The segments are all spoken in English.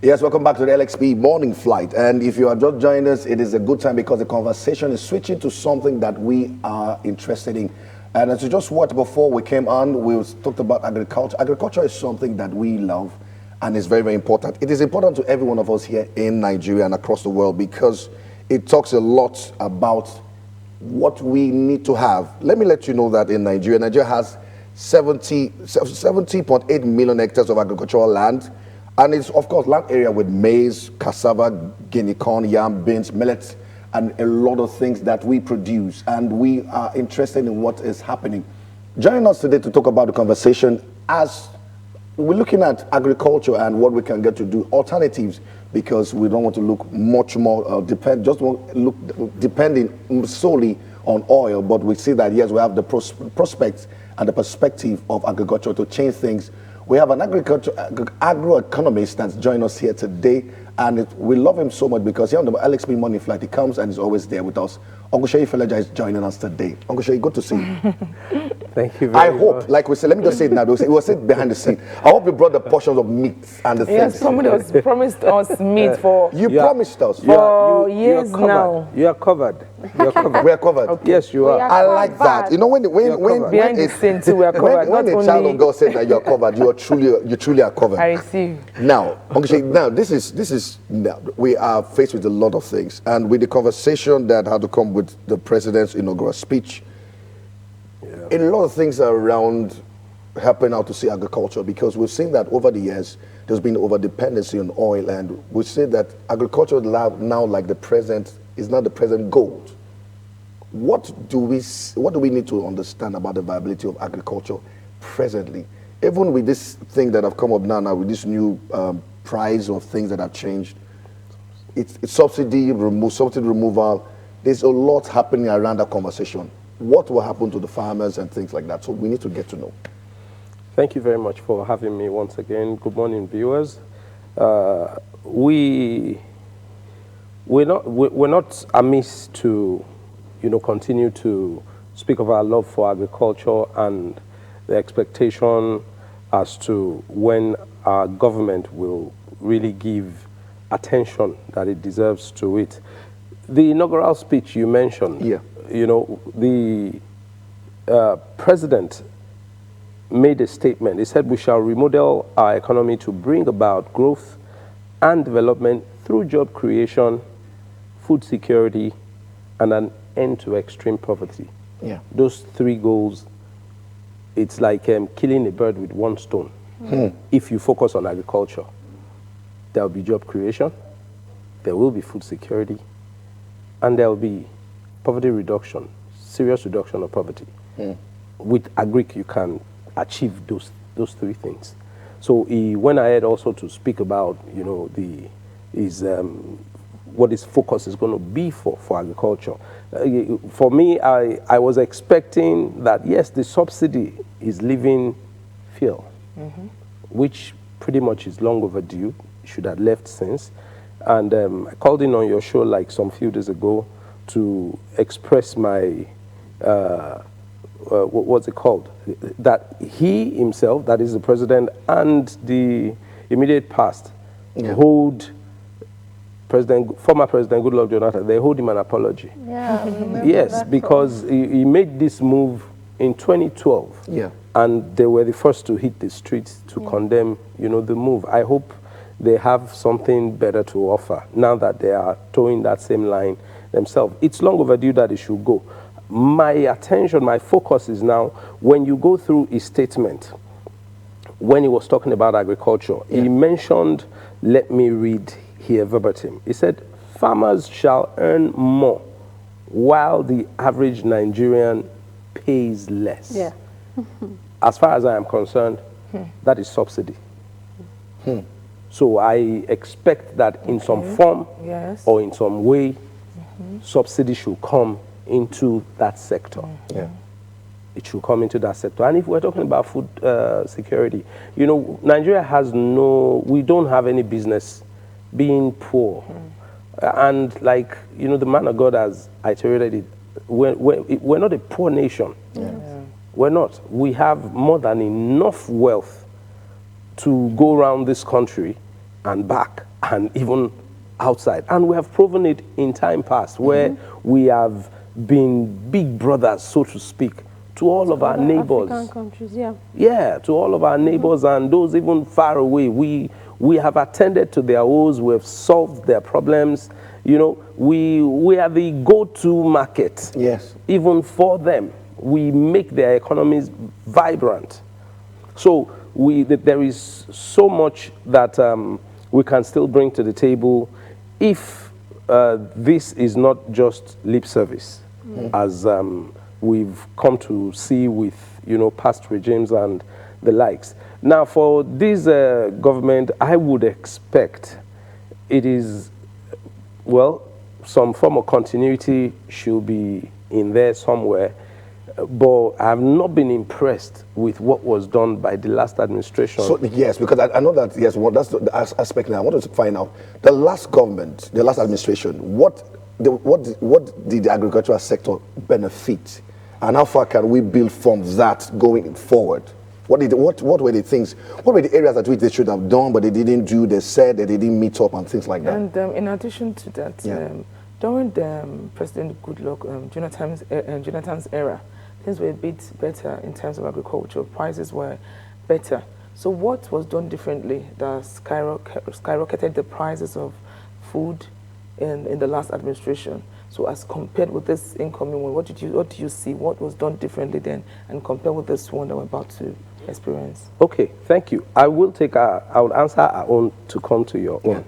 Yes, welcome back to the LXP Morning Flight. And if you are just joining us, it is a good time because the conversation is switching to something that we are interested in. And as you just watched before we came on, we talked about agriculture. Agriculture is something that we love and is very, very important. It is important to every one of us here in Nigeria and across the world because it talks a lot about what we need to have. Let me let you know that in Nigeria has 70.8 million hectares of agricultural land. And it's, of course, land area with maize, cassava, guinea corn, yam, beans, millet, and a lot of things that we produce. And we are interested in what is happening. Joining us today to talk about the conversation as we're looking at agriculture and what we can get to do, alternatives, because we don't want to look much more, depending solely on oil, but we see that, yes, we have the prospects and the perspective of agriculture to change things. We have an agroeconomist that's joined us here today, and we love him so much because here on the LXP Morning Flight, he comes and is always there with us. Uncle Sheyi Feleja is joining us today. Uncle Sheyi, good to see you. Thank you very much. I hope, like we said, let me just say it now, we'll sit behind the scene. I hope you brought the portions of meat and the things. Yes, somebody has promised us meat for... You promised us. For years now. You are covered. You're covered. We are covered. Okay. Yes, you are. I like that. You know, when behind the scenes too, we are covered. When a child of God says that you are covered, you truly are covered. I receive. Now, Uncle, now this is we are faced with a lot of things, and with the conversation that had to come with the president's inaugural speech, a lot of things are around helping out to see agriculture, because we've seen that over the years there's been over dependency on oil, and we say that agriculture now, like the present, is not the present gold. What do we need to understand about the viability of agriculture presently, even with this thing that have come up now with this new price of things that have changed? It's subsidy removal. There's a lot happening around that conversation. What will happen to the farmers and things like that? So we need to get to know. Thank you very much for having me once again. Good morning, viewers. We're not amiss to, continue to speak of our love for agriculture and the expectation as to when our government will really give attention that it deserves to it. The inaugural speech you mentioned, the president made a statement. He said, we shall remodel our economy to bring about growth and development through job creation, food security, and an end to extreme poverty. Yeah. Those three goals, it's like killing a bird with one stone. If you focus on agriculture, there will be job creation, there will be food security, and there will be poverty reduction, serious reduction of poverty. With agric, you can achieve those three things. So he went ahead also to speak about, what his focus is going to be for agriculture. For me, I was expecting that, yes, the subsidy is leaving field, which pretty much is long overdue. Should have left since. And I called in on your show like some few days ago to express my, what's it called? That he himself, that is the president, and the immediate past, hold former President Goodluck Jonathan, they hold him an apology. Yeah, yes, because he made this move in 2012. Yeah. And they were the first to hit the streets to condemn, the move. I hope they have something better to offer now that they are towing that same line themselves. It's long overdue that it should go. My attention, my focus is now, when you go through his statement, when he was talking about agriculture, he mentioned, let me read here verbatim. He said, farmers shall earn more while the average Nigerian pays less. Yeah. As far as I am concerned, that is subsidy. So I expect that in some form or in some way, subsidy should come into that sector. It should come into that sector. And if we're talking about food security, Nigeria has we don't have any business being poor. And like, the man of God has iterated it, we're not a poor nation. We're not. We have more than enough wealth to go around this country and back and even outside. And we have proven it in time past where we have been big brothers, so to speak, to all of our neighbors. African countries, yeah. Yeah, to all of our neighbors and those even far away. We have attended to their woes, we have solved their problems. You know, we are the go-to market. Yes. Even for them. We make their economies vibrant. So there is so much that we can still bring to the table if this is not just lip service, as we've come to see with past regimes and the likes. Now, for this government, I would expect it is, well, some form of continuity should be in there somewhere. But I have not been impressed with what was done by the last administration. So, yes, because I know that, yes, that's the aspect now. I wanted to find out, the last government, the last administration, what did the agricultural sector benefit? And how far can we build from that going forward? What were the things, what were the areas at which they should have done, but they didn't do, they said that they didn't meet up and things like that? And in addition to that, during the President Goodluck, Jonathan's era, things were a bit better in terms of agriculture. Prices were better. So what was done differently that skyrocketed the prices of food in the last administration? So as compared with this incoming one, what do you see? What was done differently then and compared with this one that we're about to experience? Okay, thank you. I will answer our own to come to your own.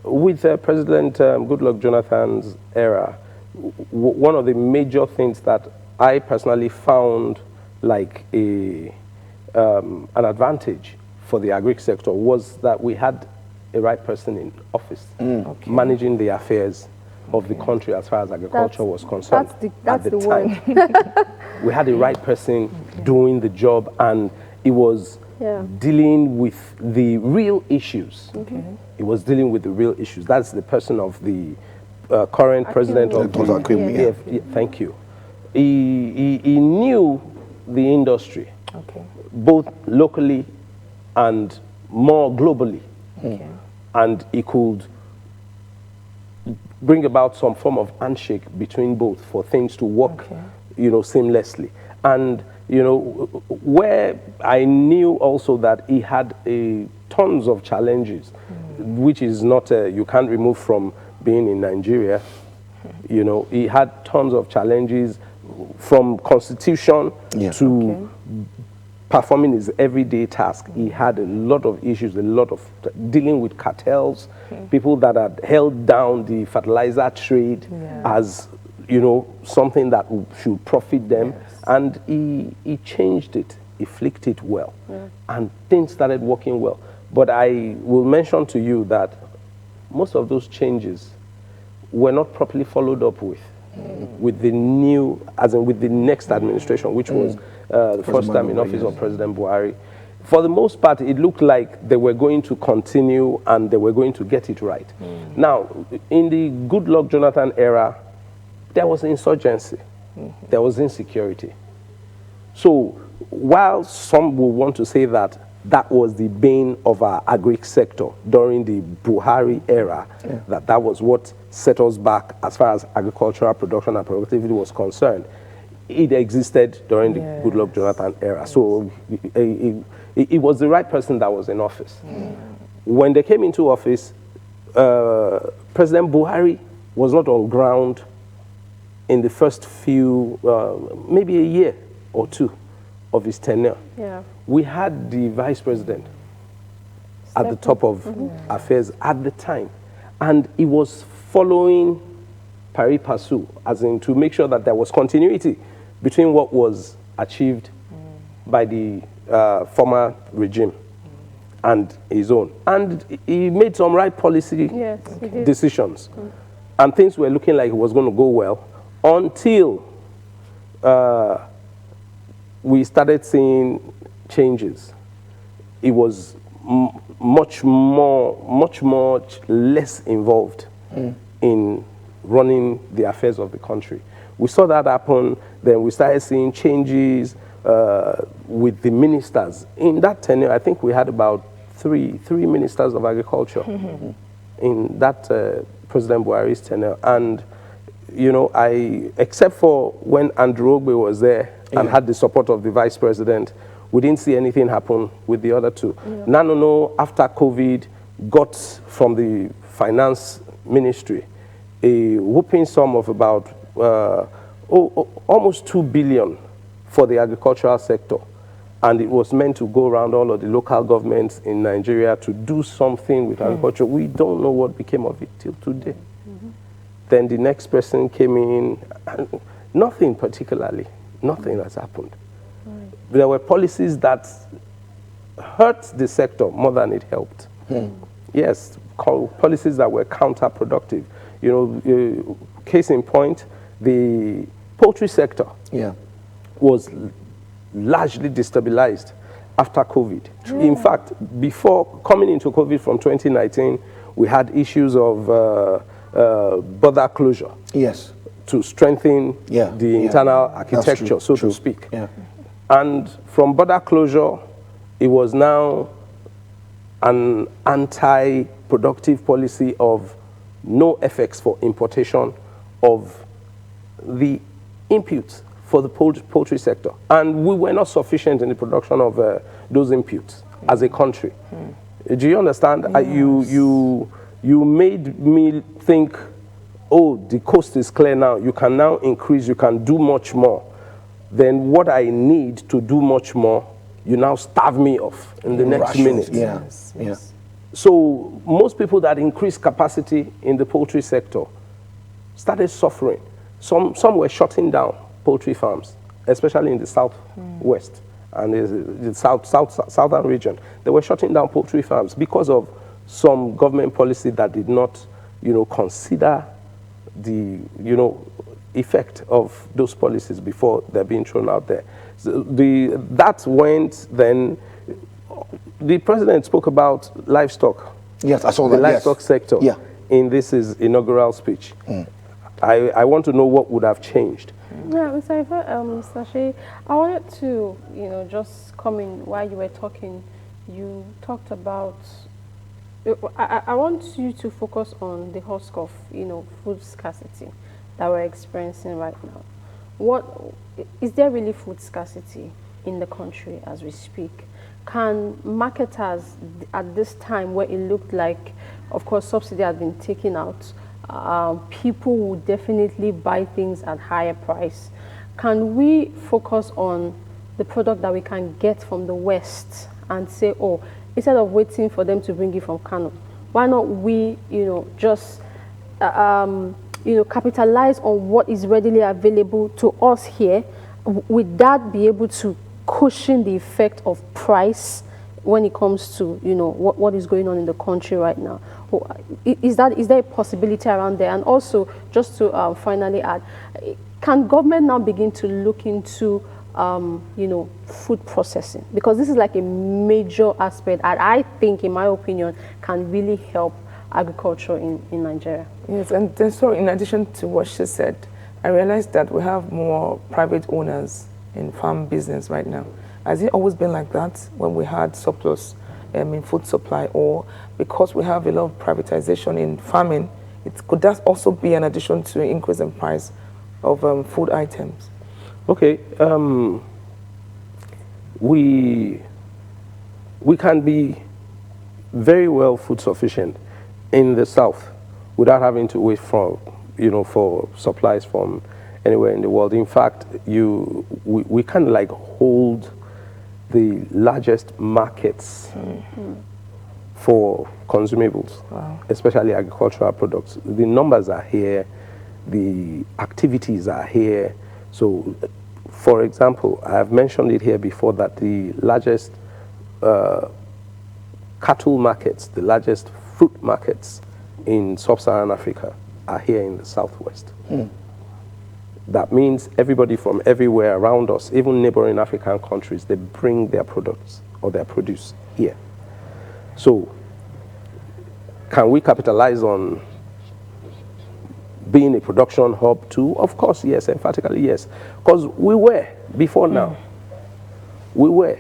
With President Goodluck Jonathan's era, one of the major things that I personally found like an advantage for the agri sector was that we had a right person in office managing the affairs of the country as far as agriculture was concerned. That's the time. We had the right person doing the job, and it was dealing with the real issues. It was dealing with the real issues. That's the person of the current president of the, thank you. He knew the industry, both locally and more globally. And he could bring about some form of handshake between both for things to work, seamlessly. And, where I knew also that he had tons of challenges, which is not, you can't remove from being in Nigeria. He had tons of challenges from constitution to performing his everyday task. He had a lot of issues, a lot of dealing with cartels, people that had held down the fertilizer trade as, something that should profit them. And he changed it, he flicked it well. And things started working well. But I will mention to you that most of those changes were not properly followed up with the new, as in with the next administration, which was the first time in office of President Buhari. For the most part, it looked like they were going to continue and they were going to get it right. Now, in the Goodluck Jonathan era, there was insurgency, there was insecurity. So while some will want to say that that was the bane of our agri sector during the Buhari era, that was what set us back as far as agricultural production and productivity was concerned. It existed during the Goodluck Jonathan era. So it was the right person that was in office. When they came into office, President Buhari was not on ground in the first few, maybe a year or two of his tenure. We had the vice president at the top of affairs at the time. And he was following pari passu, as in to make sure that there was continuity between what was achieved by the former regime and his own. And he made some right policy decisions. And things were looking like it was going to go well until we started seeing changes. It was much less involved in running the affairs of the country. We saw that happen, then we started seeing changes with the ministers. In that tenure, I think we had about three ministers of agriculture in that President Buhari's tenure. And, you know, except for when Andrew Ogbe was there and had the support of the vice president, we didn't see anything happen with the other two. Nanono, after COVID, got from the finance ministry a whooping sum of about almost 2 billion for the agricultural sector. And it was meant to go around all of the local governments in Nigeria to do something with agriculture. We don't know what became of it till today. Then the next person came in, and nothing particularly, nothing has happened. There were policies that hurt the sector more than it helped. Yes, policies that were counterproductive. You know, case in point, the poultry sector was largely destabilized after COVID. In fact, before coming into COVID from 2019, we had issues of border closure. Yes. To strengthen the internal architecture, so to speak. And from border closure, it was now an anti-productive policy of no effects for importation of the inputs for the poultry sector. And we were not sufficient in the production of those inputs as a country. Do you understand? Yes. You made me think, oh, the coast is clear now. You can now increase, you can do much more. Then what I need to do much more, you now starve me off in the next minute. Yes. So most people that increased capacity in the poultry sector started suffering. Some were shutting down poultry farms, especially in the southwest and the southern region. They were shutting down poultry farms because of some government policy that did not, you know, consider the, you know, effect of those policies before they're being thrown out there. So that went then. The president spoke about livestock. Yes, I saw that. The livestock sector in this is inaugural speech. I want to know what would have changed. Yeah, Mr. Shea, I wanted to, you know, just come in while you were talking. You talked about. I want you to focus on the husk of, you know, food scarcity that we're experiencing right now. What is there really food scarcity in the country as we speak? Can marketers at this time where it looked like, of course, subsidy has been taken out, people will definitely buy things at higher price. Can we focus on the product that we can get from the West and say, oh, instead of waiting for them to bring it from Kano, why not we, you know, just, you know, capitalize on what is readily available to us here? Would that be able to cushion the effect of price when it comes to, you know, what is going on in the country right now? Is there a possibility around there? And also, just to finally add, can government now begin to look into, you know, food processing? Because this is like a major aspect, and I think, in my opinion, can really help agriculture in Nigeria. Yes, and so in addition to what she said, I realized that we have more private owners in farm business right now. Has it always been like that when we had surplus in food supply, or because we have a lot of privatization in farming, could that also be an addition to increase in price of food items? Okay, we can be very well food sufficient in the South without having to wait for, you know, for supplies from anywhere in the world. In fact, we kind of like hold the largest markets for consumables, especially agricultural products. The numbers are here, the activities are here. So, for example, I have mentioned it here before that the largest cattle markets, the largest fruit markets in sub-Saharan Africa are here in the Southwest. That means everybody from everywhere around us, even neighboring African countries, they bring their products or their produce here. So, can we capitalize on being a production hub too? Of course, yes, emphatically yes. Because we were, before now, we were.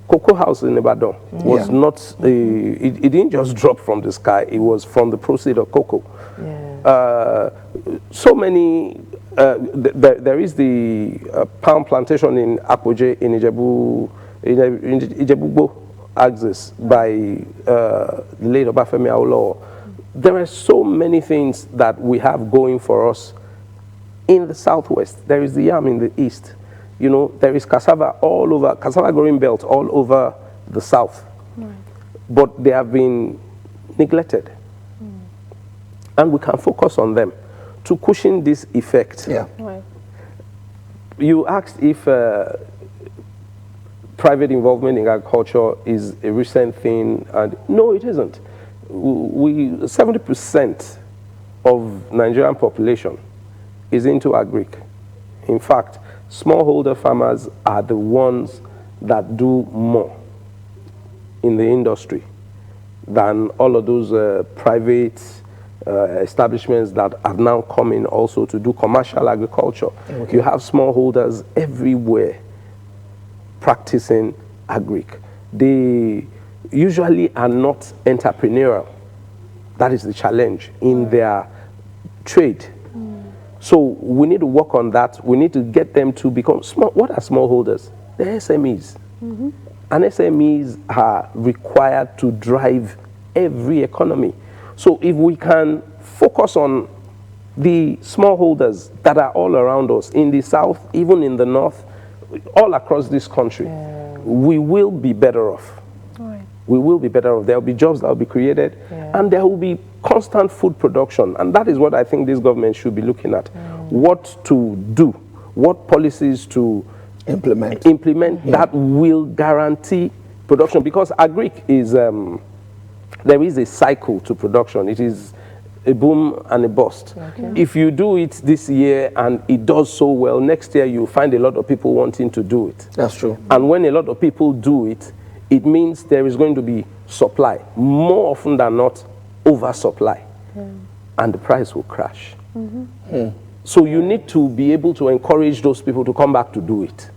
Cocoa House in Ibadan was Yeah. not, it didn't just drop from the sky, it was from the proceeds of cocoa. Yeah. So many, there is the palm plantation in Akwoje in Ijebu axis by the late Obafemi Awolowo. There are so many things that we have going for us in the southwest. There is the yam in the east. You know, there is cassava all over, cassava growing belt all over the south. But they have been neglected. And we can focus on them to cushion this effect. Yeah. Right. You asked if private involvement in agriculture is a recent thing, and no, it isn't. 70% of Nigerian population is into agric. In fact, smallholder farmers are the ones that do more in the industry than all of those private establishments that are now coming also to do commercial agriculture. You have smallholders everywhere practicing agric. They usually are not entrepreneurial. That is the challenge in their trade. So we need to work on that. We need to get them to become small. What are smallholders? They're SMEs. And SMEs are required to drive every economy. So if we can focus on the smallholders that are all around us, in the south, even in the north, all across this country, we will be better off. Right. We will be better off. There will be jobs that will be created, and there will be constant food production. And that is what I think this government should be looking at. What to do, what policies to Implement. that will guarantee production. Because agric is, there is a cycle to production. It is a boom and a bust. If you do it this year and it does so well, next year you find a lot of people wanting to do it. That's true. And when a lot of people do it, it means there is going to be supply. More often than not, oversupply. And the price will crash. So you need to be able to encourage those people to come back to do it.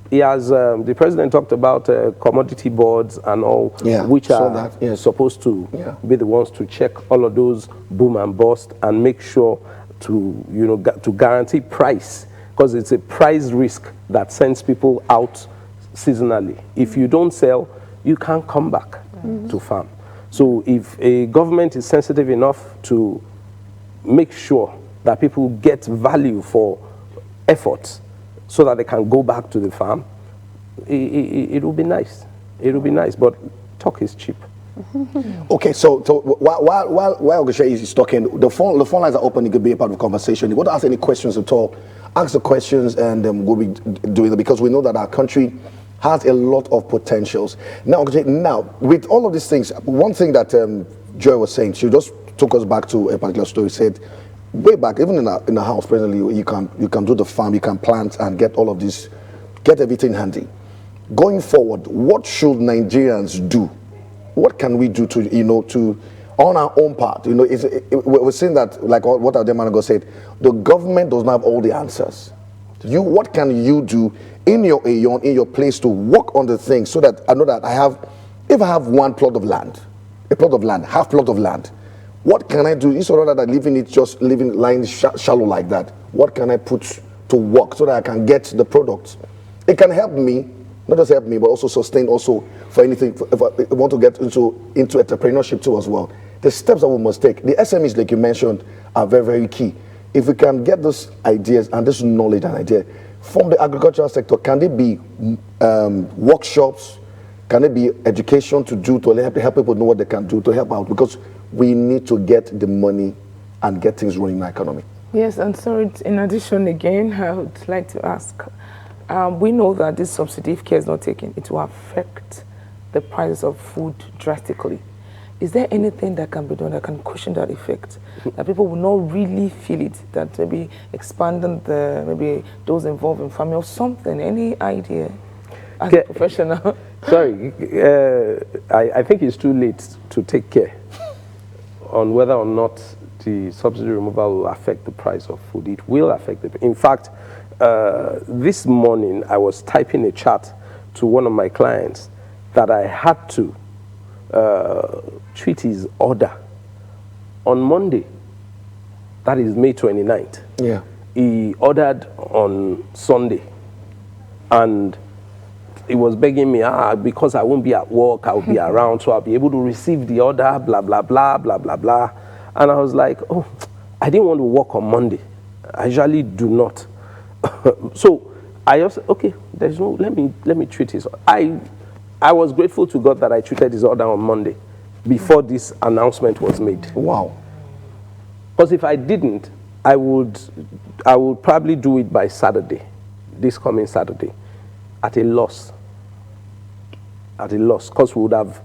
He has, the president talked about commodity boards and all, which saw are that, yes. supposed to be the ones to check all of those boom and bust and make sure to, you know, to guarantee price, because it's a price risk that sends people out seasonally. If you don't sell, you can't come back to farm. So if a government is sensitive enough to make sure that people get value for effort so that they can go back to the farm, it will be nice. It will be nice, but talk is cheap. Okay, so while Ogesha is talking, the phone lines are open. It could be a part of the conversation. You want to ask any questions at all, ask the questions, and we'll be doing it, because we know that our country has a lot of potentials. Now, Ogesha, now with all of these things, one thing that Joy was saying, she just took us back to a particular story. Said way back, even in a house presently, you can do the farm, you can plant and get all of this, get everything handy. Going forward, what should Nigerians do? What can we do to, you know, to on our own part? You know, we're saying that, like what Ademanago said, the government does not have all the answers. What can you do in your place to work on the things, so that I know that if I have one plot of land, half plot of land, what can I do instead of that lying shallow like that? What can I put to work so that I can get the product? It can help me, not just help me, but also sustain also for anything. If I want to get into entrepreneurship too as well. The steps that we must take, the SMEs like you mentioned, are very, very key. If we can get those ideas and this knowledge and idea from the agricultural sector, can there be workshops? Can there be education to help people know what they can do to help out? Because we need to get the money and get things running in our economy. Yes, and so in addition, again, I would like to ask, we know that this subsidy, if care is not taken, it will affect the price of food drastically. Is there anything that can be done that can cushion that effect? That people will not really feel it, that maybe expanding maybe those involved in farming or something, any idea as a professional? Sorry, I think it's too late to take care on whether or not the subsidy removal will affect the price of food. It will affect it. In fact, this morning I was typing a chart to one of my clients that I had to treat his order on Monday. That is May 29th. Yeah. He ordered on Sunday, and he was begging me, because I won't be at work, I'll be around, so I'll be able to receive the order, blah, blah, blah, blah, blah, blah. And I was like, oh, I didn't want to work on Monday. I usually do not. So I also, okay, there's no, let me treat his. I was grateful to God that I treated his order on Monday before this announcement was made. Wow. Because if I didn't, I would probably do it by Saturday, this coming Saturday, at a loss. At a loss, because we would have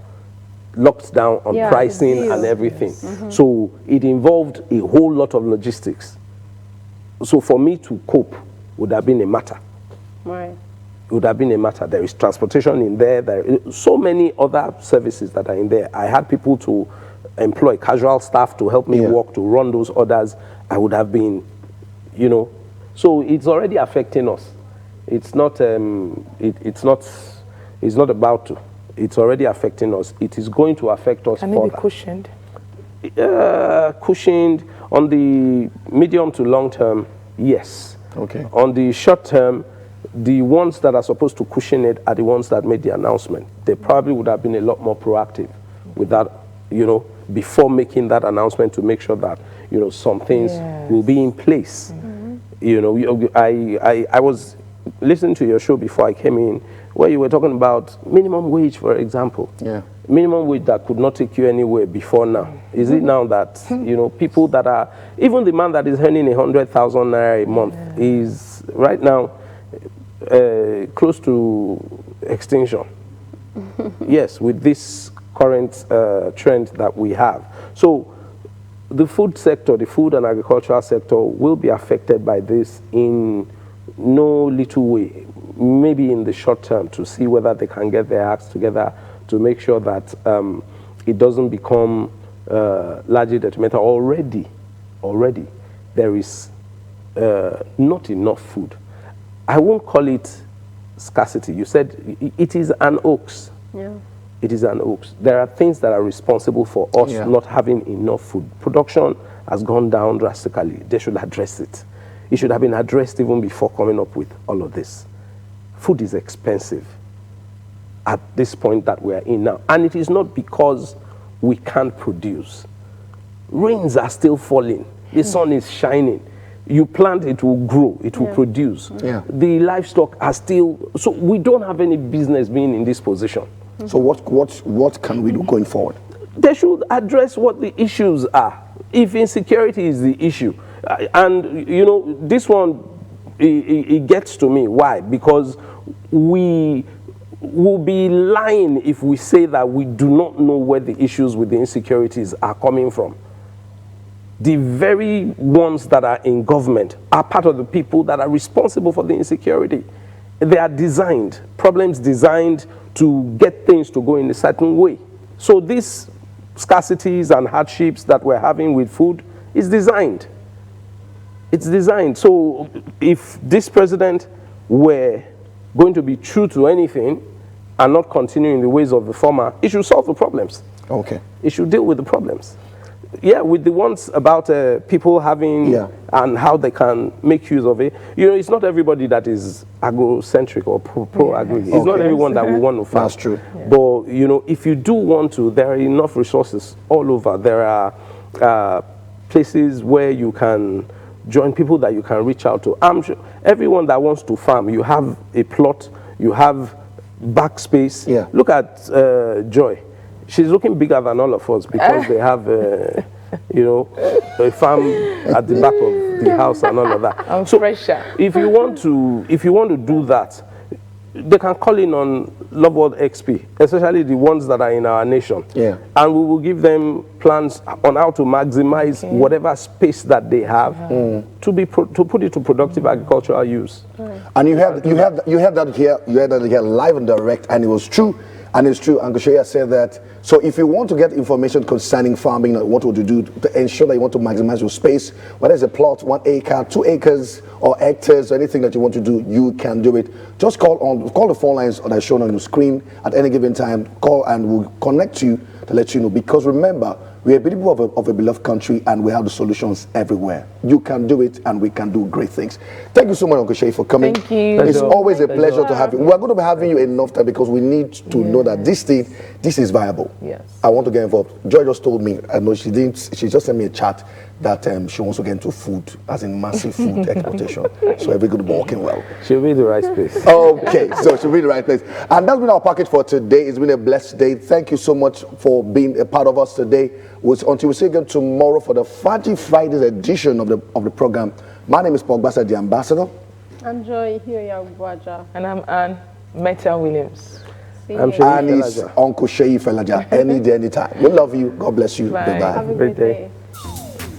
locked down on pricing and everything. So it involved a whole lot of logistics. So for me to cope would have been a matter. Right. It would have been a matter. There is transportation in there. There are so many other services that are in there. I had people to employ casual staff to help me work, to run those orders. I would have been, you know. So it's already affecting us. It's not, it's not about to. It's already affecting us. It is going to affect us further. Can it be cushioned? Cushioned on the medium to long term, yes. Okay. On the short term, the ones that are supposed to cushion it are the ones that made the announcement. They probably would have been a lot more proactive with that, you know, before making that announcement, to make sure that, you know, some things will be in place. You know, I was listening to your show before I came in, where you were talking about minimum wage, for example. Yeah. Minimum wage that could not take you anywhere before now. Is it now that, you know, people that are, even the man that is earning 100,000 naira a month is right now close to extinction. Yes, with this current trend that we have. So the food sector, the food and agricultural sector will be affected by this in no little way, maybe in the short term, to see whether they can get their acts together to make sure that it doesn't become largely detrimental. Already, there is not enough food. I won't call it scarcity. You said it is an hoax. Yeah. It is an hoax. There are things that are responsible for us not having enough food. Production has gone down drastically. They should address it. It should have been addressed even before coming up with all of this. Food is expensive at this point that we are in now. And it is not because we can't produce. Rains are still falling. The sun is shining. You plant, it will grow, it will produce. Yeah. The livestock are still, so we don't have any business being in this position. So what can we do going forward? They should address what the issues are. If insecurity is the issue, and you know, this one, it gets to me. Why? Because we will be lying if we say that we do not know where the issues with the insecurities are coming from. The very ones that are in government are part of the people that are responsible for the insecurity. They are designed, problems designed to get things to go in a certain way. So these scarcities and hardships that we're having with food is designed. It's designed. So if this president were going to be true to anything and not continuing the ways of the former, it should solve the problems. Okay. It should deal with the problems. Yeah, with the ones about people having and how they can make use of it. You know, it's not everybody that is agrocentric or pro-agri. It's not everyone that will want to farm. That's true. Yeah. But, you know, if you do want to, there are enough resources all over. There are places where you can join, people that you can reach out to. I'm sure everyone that wants to farm, you have a plot, you have backspace. Yeah. Look at Joy. She's looking bigger than all of us because they have, you know, a farm at the back of the house and all of that. So if you want to do that, they can call in on Love World XP, especially the ones that are in our nation. Yeah. And we will give them plans on how to maximize whatever space that they have to put it to productive agricultural use. And you had that here live and direct, and it was true. And it's true, Uncle Shea said that. So if you want to get information concerning farming, what would you do to ensure that you want to maximize your space, whether it's a plot, 1 acre, 2 acres, or hectares, or anything that you want to do, you can do it. Just call the phone lines that are shown on your screen at any given time. Call and we'll connect you to let you know. Because remember, we are people of a beloved country and we have the solutions everywhere. You can do it and we can do great things. Thank you so much, Uncle Shay, for coming. Thank you. It's always a pleasure to have you. We're going to be having you enough time because we need to know that this is viable. Yes. I want to get involved. Joy just told me, I know she just sent me a chat that she wants to get into food, as in massive food exportation. So everything will be working well. She'll be in the right space. Okay, so she'll be in the right place. And that's been our package for today. It's been a blessed day. Thank you so much for being a part of us today. Until we see you again tomorrow for the Faji Fridays edition of the program. My name is Paul Basa, the ambassador. I'm Joy Hiyoya. And I'm Anne Meta Williams. I'm Sheyi And it's Uncle Sheyi Felaja. Any day, anytime. We love you. God bless you. Bye. Bye-bye. Have a great day.